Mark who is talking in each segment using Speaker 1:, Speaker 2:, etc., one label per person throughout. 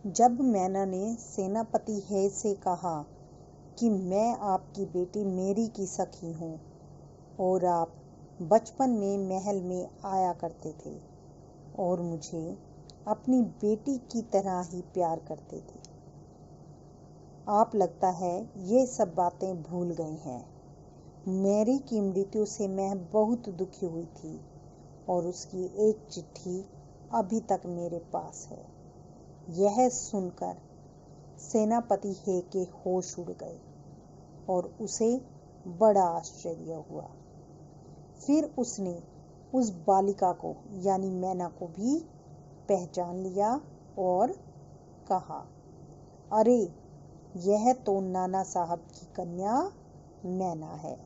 Speaker 1: जब मैना ने सेनापति है से कहा कि मैं आपकी बेटी मेरी की सखी हूँ और आप बचपन में महल में आया करते थे और मुझे अपनी बेटी की तरह ही प्यार करते थे, आप लगता है ये सब बातें भूल गए हैं। मैरी की मृत्यु से मैं बहुत दुखी हुई थी और उसकी एक चिट्ठी अभी तक मेरे पास है। यह सुनकर सेनापति हे के होश उड़ गए और उसे बड़ा आश्चर्य हुआ। फिर उसने उस बालिका को यानी मैना को भी पहचान लिया और कहा, अरे यह तो नाना साहब की कन्या मैना है।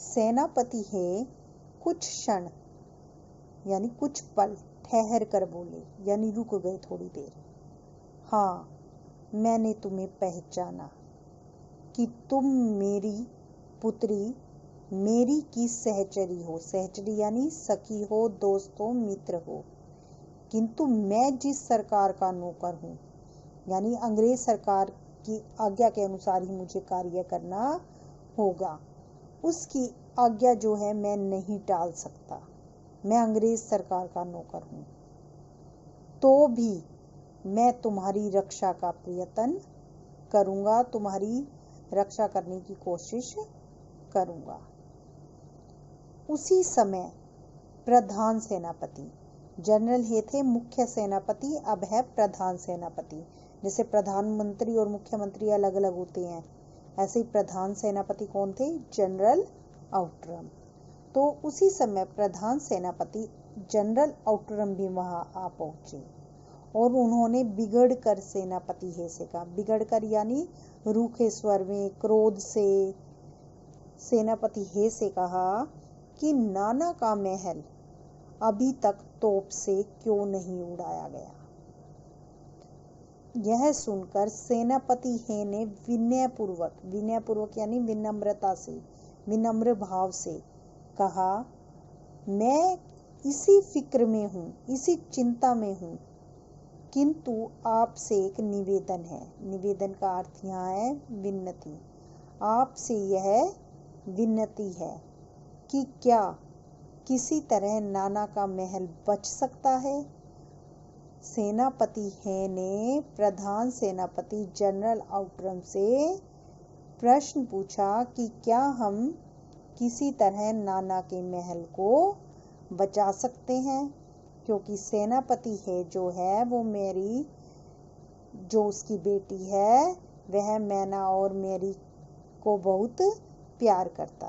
Speaker 1: सेनापति हे कुछ क्षण यानी कुछ पल ठहर कर बोले यानी रुक गए थोड़ी देर। हाँ, मैंने तुम्हें पहचाना कि तुम मेरी पुत्री मेरी की सहचरी हो। सहचरी यानी सखी हो, दोस्त हो, मित्र हो। किंतु मैं जिस सरकार का नौकर हूँ यानी अंग्रेज सरकार की आज्ञा के अनुसार ही मुझे कार्य करना होगा, उसकी आज्ञा जो है मैं नहीं टाल सकता। मैं अंग्रेज सरकार का नौकर हूँ, तो भी मैं तुम्हारी रक्षा का प्रयत्न करूँगा, तुम्हारी रक्षा करने की कोशिश करूँगा। उसी समय प्रधान सेनापति, जनरल हे थे मुख्य सेनापति, अब है प्रधान सेनापति। जैसे प्रधानमंत्री और मुख्यमंत्री अलग अलग होते हैं, ऐसे ही प्रधान सेनापति कौन थे? General Outram. तो उसी समय प्रधान सेनापति जनरल आउटरम भी वहां आ पहुंचे और उन्होंने बिगड़ कर सेनापति हे से कहा, बिगड़ कर यानी रूखे स्वर में क्रोध से सेनापति हे से कहा कि नाना का महल अभी तक तोप से क्यों नहीं उड़ाया गया। यह सुनकर सेनापति हे ने विनयपूर्वक यानी विनम्रता से, विनम्र भाव से कहा, मैं इसी फिक्र में हूँ, इसी चिंता में हूँ, किंतु आपसे एक निवेदन है। निवेदन का अर्थ यहाँ है विनती। आपसे यह विनती है कि क्या किसी तरह नाना का महल बच सकता है। सेनापति हे ने प्रधान सेनापति जनरल आउटरम से प्रश्न पूछा कि क्या हम किसी तरह नाना के महल को बचा सकते हैं, क्योंकि सेनापति हे जो है वो मेरी जो उसकी बेटी है वह मैना और मेरी को बहुत प्यार करता है।